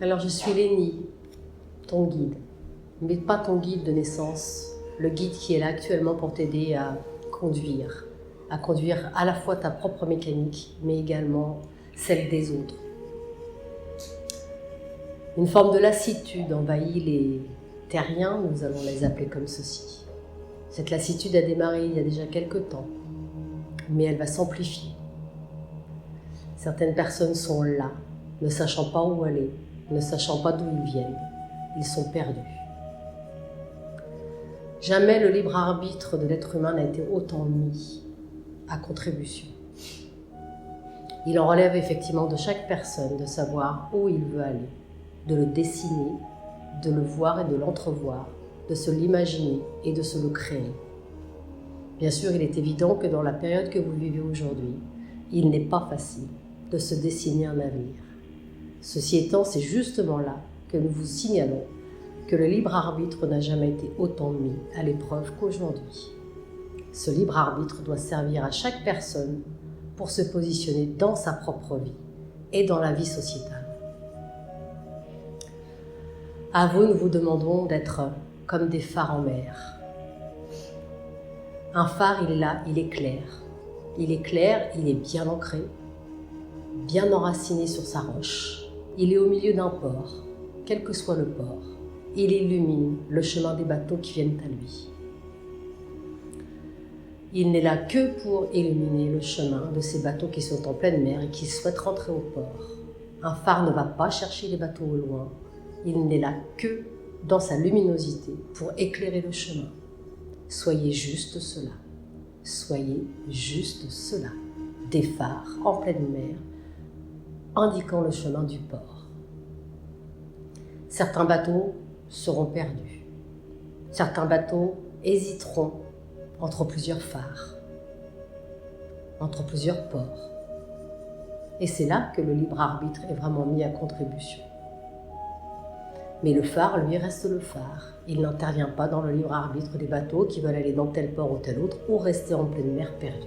Alors je suis Lénie, ton guide, mais pas ton guide de naissance, le guide qui est là actuellement pour t'aider à conduire à la fois ta propre mécanique, mais également celle des autres. Une forme de lassitude envahit les terriens, nous allons les appeler comme ceci. Cette lassitude a démarré il y a déjà quelques temps, mais elle va s'amplifier. Certaines personnes sont là, ne sachant pas où aller, ne sachant pas d'où ils viennent. Ils sont perdus. Jamais le libre arbitre de l'être humain n'a été autant mis à contribution. Il en relève effectivement de chaque personne de savoir où il veut aller, de le dessiner, de le voir et de l'entrevoir, de se l'imaginer et de se le créer. Bien sûr, il est évident que dans la période que vous vivez aujourd'hui, il n'est pas facile de se dessiner un avenir. Ceci étant, c'est justement là que nous vous signalons que le libre arbitre n'a jamais été autant mis à l'épreuve qu'aujourd'hui. Ce libre arbitre doit servir à chaque personne pour se positionner dans sa propre vie et dans la vie sociétale. À vous, nous vous demandons d'être comme des phares en mer. Un phare, il est là, il est clair. Il est clair, il est bien ancré, bien enraciné sur sa roche. Il est au milieu d'un port, quel que soit le port. Il illumine le chemin des bateaux qui viennent à lui. Il n'est là que pour illuminer le chemin de ces bateaux qui sont en pleine mer et qui souhaitent rentrer au port. Un phare ne va pas chercher les bateaux au loin. Il n'est là que dans sa luminosité pour éclairer le chemin. Soyez juste cela. Soyez juste cela. Des phares en pleine mer, indiquant le chemin du port. Certains bateaux seront perdus. Certains bateaux hésiteront entre plusieurs phares, entre plusieurs ports. Et c'est là que le libre arbitre est vraiment mis à contribution. Mais le phare, lui, reste le phare. Il n'intervient pas dans le libre arbitre des bateaux qui veulent aller dans tel port ou tel autre ou rester en pleine mer perdus.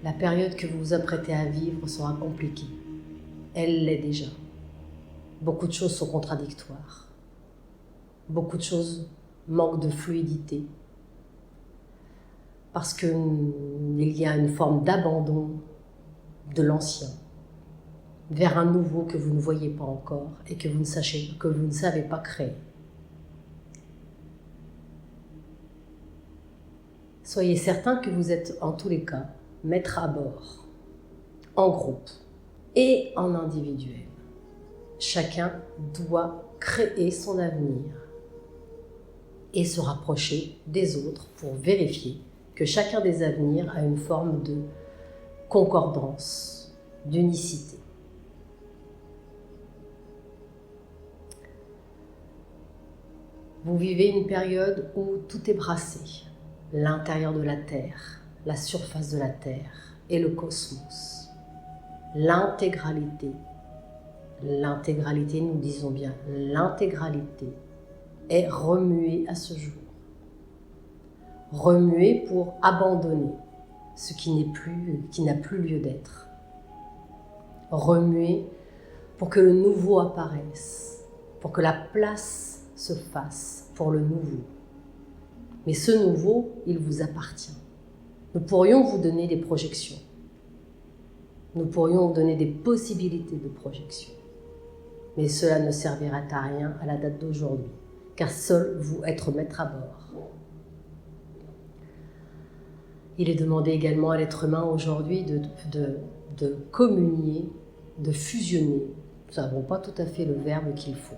La période que vous vous apprêtez à vivre sera compliquée. Elle l'est déjà. Beaucoup de choses sont contradictoires. Beaucoup de choses manquent de fluidité. Parce qu'il y a une forme d'abandon de l'ancien vers un nouveau que vous ne voyez pas encore et que vous ne savez pas créer. Soyez certains que vous êtes en tous les cas maître à bord, en groupe et en individuel. Chacun doit créer son avenir et se rapprocher des autres pour vérifier que chacun des avenirs a une forme de concordance, d'unicité. Vous vivez une période où tout est brassé, l'intérieur de la Terre, la surface de la Terre et le cosmos. L'intégralité, nous disons bien l'intégralité, est remuée à ce jour. Remuée pour abandonner ce qui n'a plus lieu d'être. Remuée pour que le nouveau apparaisse, pour que la place se fasse pour le nouveau. Mais ce nouveau, il vous appartient. Nous pourrions vous donner des projections. Nous pourrions vous donner des possibilités de projection. Mais cela ne servira à rien à la date d'aujourd'hui, car seul vous êtes maître à bord. Il est demandé également à l'être humain aujourd'hui de communier, de fusionner, nous n'avons pas tout à fait le verbe qu'il faut,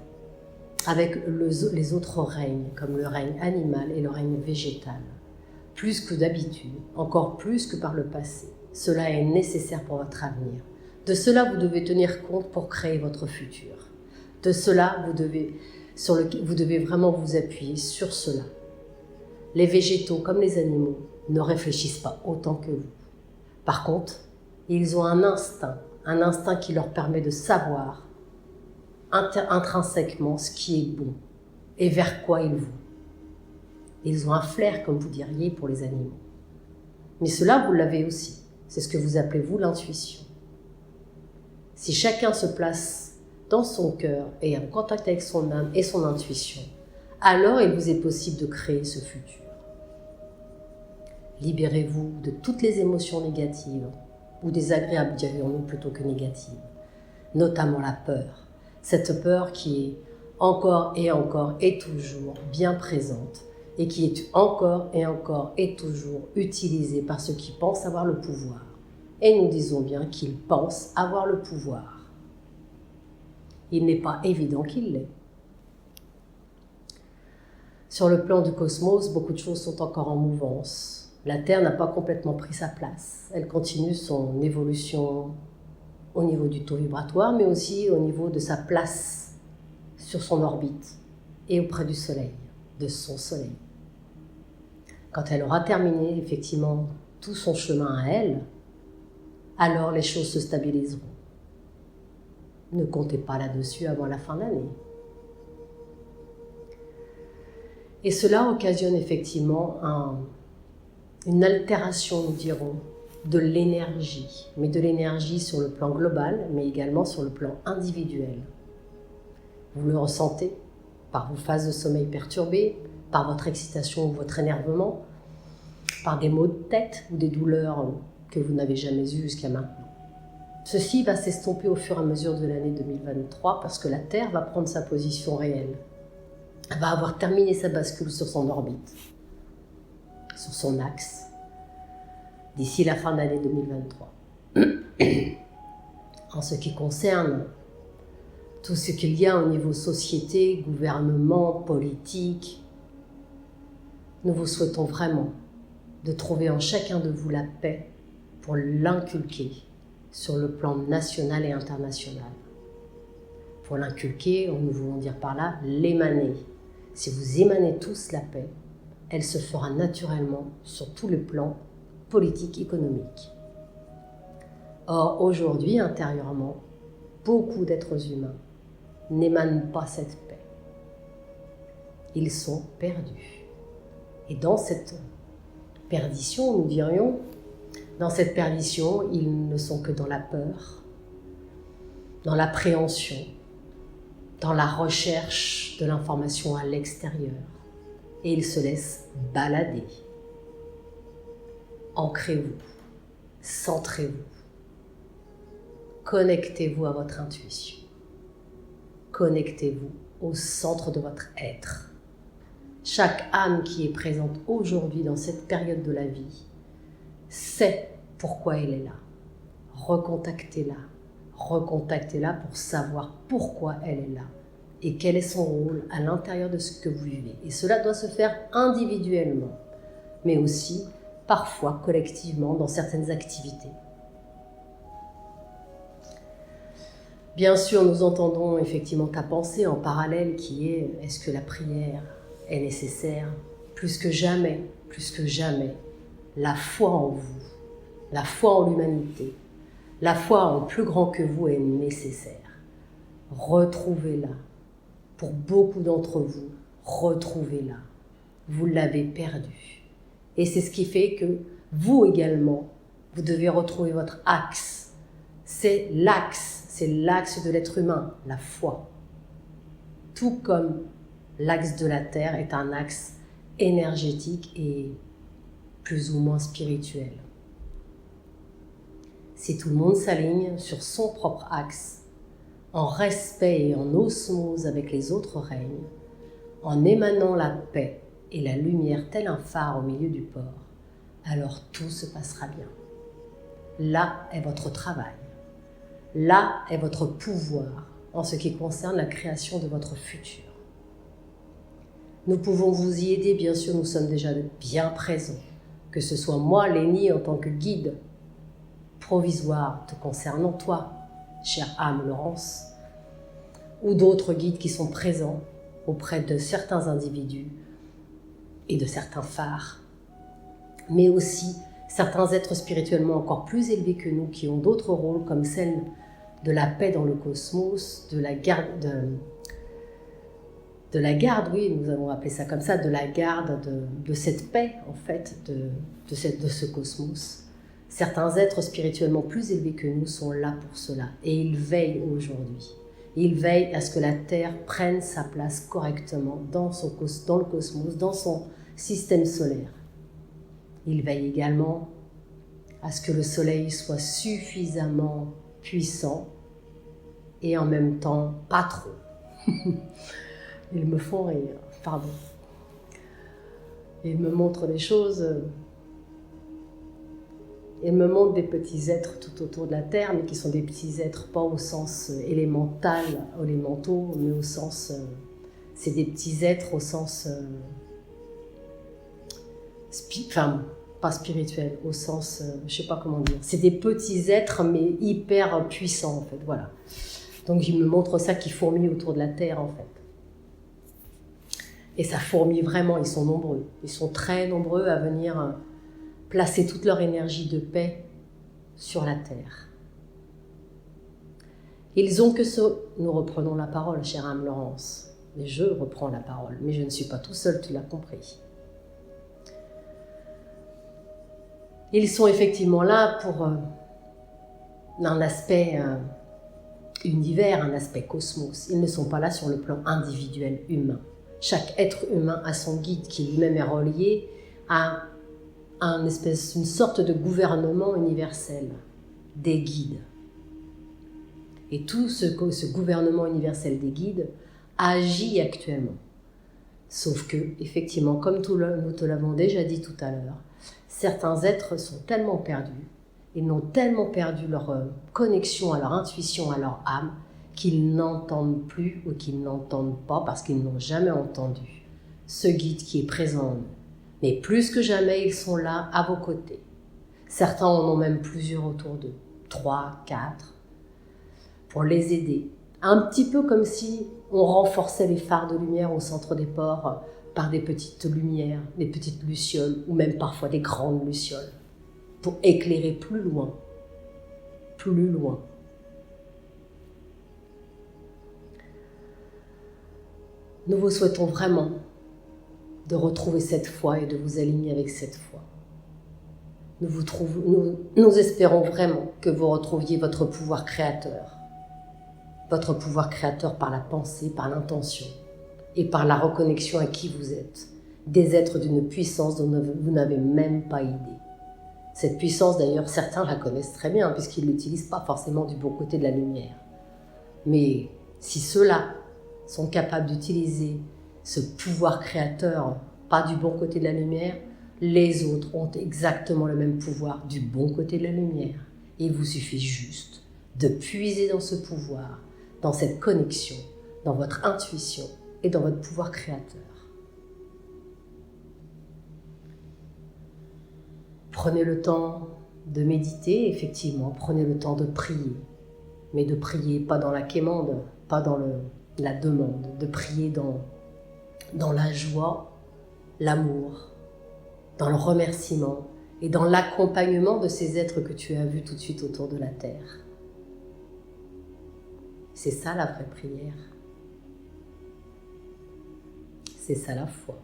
avec les autres règnes, comme le règne animal et le règne végétal. Plus que d'habitude, encore plus que par le passé. Cela est nécessaire pour votre avenir. De cela, vous devez tenir compte pour créer votre futur. De cela, vous devez vraiment vous appuyer sur cela. Les végétaux, comme les animaux, ne réfléchissent pas autant que vous. Par contre, ils ont un instinct qui leur permet de savoir intrinsèquement ce qui est bon et vers quoi ils vont. Ils ont un flair, comme vous diriez, pour les animaux. Mais cela, vous l'avez aussi. C'est ce que vous appelez, vous, l'intuition. Si chacun se place dans son cœur et en contact avec son âme et son intuition, alors il vous est possible de créer ce futur. Libérez-vous de toutes les émotions négatives, ou désagréables, dirions-nous plutôt que négatives, notamment la peur. Cette peur qui est encore et toujours bien présente et qui est encore et toujours utilisée par ceux qui pensent avoir le pouvoir. Et nous disons bien qu'ils pensent avoir le pouvoir. Il n'est pas évident qu'il l'ait. Sur le plan du cosmos, beaucoup de choses sont encore en mouvance. La Terre n'a pas complètement pris sa place. Elle continue son évolution au niveau du taux vibratoire, mais aussi au niveau de sa place sur son orbite et auprès du Soleil, de son Soleil. Quand elle aura terminé effectivement tout son chemin à elle, alors les choses se stabiliseront. Ne comptez pas là-dessus avant la fin de l'année. Et cela occasionne effectivement une altération, nous dirons, de l'énergie, mais de l'énergie sur le plan global, mais également sur le plan individuel. Vous le ressentez par vos phases de sommeil perturbées, par votre excitation ou votre énervement, par des maux de tête ou des douleurs que vous n'avez jamais eues jusqu'à maintenant. Ceci va s'estomper au fur et à mesure de l'année 2023 parce que la Terre va prendre sa position réelle. Elle va avoir terminé sa bascule sur son orbite, sur son axe, d'ici la fin de l'année 2023. En ce qui concerne tout ce qu'il y a au niveau société, gouvernement, politique, nous vous souhaitons vraiment de trouver en chacun de vous la paix pour l'inculquer sur le plan national et international. Pour l'inculquer, nous voulons dire par là l'émaner. Si vous émanez tous la paix, elle se fera naturellement sur tous les plans politiques, économiques. Or, aujourd'hui, intérieurement, beaucoup d'êtres humains n'émanent pas cette paix. Ils sont perdus. Et dans cette perdition, nous dirions, dans cette perdition, ils ne sont que dans la peur, dans l'appréhension, dans la recherche de l'information à l'extérieur. Et ils se laissent balader. Ancrez-vous, centrez-vous, connectez-vous à votre intuition, connectez-vous au centre de votre être. Chaque âme qui est présente aujourd'hui dans cette période de la vie sait pourquoi elle est là. Recontactez-la pour savoir pourquoi elle est là et quel est son rôle à l'intérieur de ce que vous vivez. Et cela doit se faire individuellement, mais aussi parfois collectivement dans certaines activités. Bien sûr, nous entendons effectivement ta pensée en parallèle qui est « est-ce que la prière est nécessaire ?» Plus que jamais, la foi en vous, la foi en l'humanité, la foi en plus grand que vous est nécessaire. Retrouvez-la. Pour beaucoup d'entre vous, retrouvez-la. Vous l'avez perdue. Et c'est ce qui fait que vous également, vous devez retrouver votre axe. C'est l'axe de l'être humain, la foi. Tout comme l'axe de la Terre est un axe énergétique et plus ou moins spirituel. Si tout le monde s'aligne sur son propre axe, en respect et en osmose avec les autres règnes, en émanant la paix et la lumière tel un phare au milieu du port, alors tout se passera bien. Là est votre travail. Là est votre pouvoir en ce qui concerne la création de votre futur. Nous pouvons vous y aider, bien sûr, nous sommes déjà bien présents. Que ce soit moi, Lénie, en tant que guide provisoire te concernant, toi, chère âme Laurence, ou d'autres guides qui sont présents auprès de certains individus et de certains phares, mais aussi certains êtres spirituellement encore plus élevés que nous qui ont d'autres rôles comme celle de la paix dans le cosmos, de la garde, oui, nous allons appeler ça comme ça, de la garde de cette paix en fait, de ce cosmos. Certains êtres spirituellement plus élevés que nous sont là pour cela et ils veillent aujourd'hui. Ils veillent à ce que la Terre prenne sa place correctement dans le cosmos, dans son système solaire. Ils veillent également à ce que le Soleil soit suffisamment puissant et en même temps pas trop. Ils me font rire, pardon. Ils me montrent des choses. Ils me montrent des petits êtres tout autour de la Terre, mais qui sont des petits êtres pas au sens élémental, élémentaux, mais au sens... c'est des petits êtres au sens... pas spirituel, au sens... je sais pas comment dire. C'est des petits êtres, mais hyper puissants, en fait, voilà. Donc, ils me montrent ça qui fourmille autour de la Terre, en fait. Et ça fourmille vraiment, ils sont nombreux. Ils sont très nombreux à venir placer toute leur énergie de paix sur la Terre. Ils ont que ce... Nous reprenons la parole, chère âme Laurence. Mais je reprends la parole. Mais je ne suis pas tout seul, tu l'as compris. Ils sont effectivement là pour un aspect univers, un aspect cosmos. Ils ne sont pas là sur le plan individuel humain. Chaque être humain a son guide qui lui-même est relié à une sorte de gouvernement universel, des guides. Et tout ce gouvernement universel des guides agit actuellement. Sauf que, effectivement, comme nous te l'avons déjà dit tout à l'heure, certains êtres sont tellement perdus, ils n'ont tellement perdu leur connexion à leur intuition, à leur âme, qu'ils n'entendent plus ou qu'ils n'entendent pas parce qu'ils n'ont jamais entendu ce guide qui est présent en eux. Mais plus que jamais, ils sont là à vos côtés. Certains en ont même plusieurs autour d'eux, 3, 4, pour les aider. Un petit peu comme si on renforçait les phares de lumière au centre des ports par des petites lumières, des petites lucioles ou même parfois des grandes lucioles pour éclairer plus loin, plus loin. Nous vous souhaitons vraiment de retrouver cette foi et de vous aligner avec cette foi. Nous espérons vraiment que vous retrouviez votre pouvoir créateur par la pensée, par l'intention et par la reconnexion à qui vous êtes, des êtres d'une puissance dont vous n'avez même pas idée. Cette puissance, d'ailleurs, certains la connaissent très bien puisqu'ils ne l'utilisent pas forcément du bon côté de la lumière. Mais si ceux-là sont capables d'utiliser ce pouvoir créateur, pas du bon côté de la lumière, les autres ont exactement le même pouvoir du bon côté de la lumière. Il vous suffit juste de puiser dans ce pouvoir, dans cette connexion, dans votre intuition et dans votre pouvoir créateur. Prenez le temps de méditer, effectivement, prenez le temps de prier, mais de prier pas dans la quémande, pas dans la demande, de prier dans la joie, l'amour, dans le remerciement et dans l'accompagnement de ces êtres que tu as vus tout de suite autour de la terre. C'est ça la vraie prière. C'est ça la foi.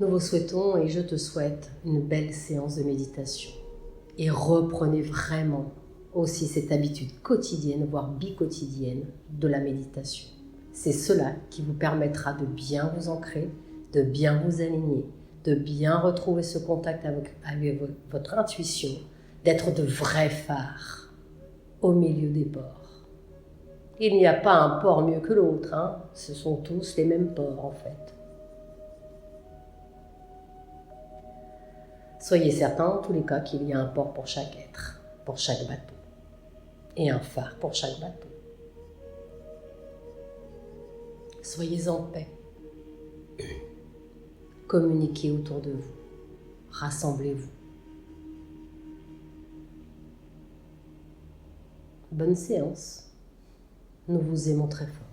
Nous vous souhaitons et je te souhaite une belle séance de méditation. Et reprenez vraiment aussi cette habitude quotidienne, voire biquotidienne, de la méditation. C'est cela qui vous permettra de bien vous ancrer, de bien vous aligner, de bien retrouver ce contact avec votre intuition, d'être de vrais phares au milieu des ports. Il n'y a pas un port mieux que l'autre, hein. Ce sont tous les mêmes ports en fait. Soyez certains en tous les cas qu'il y a un port pour chaque être, pour chaque bateau, et un phare pour chaque bateau. Soyez en paix. Communiquez autour de vous. Rassemblez-vous. Bonne séance. Nous vous aimons très fort.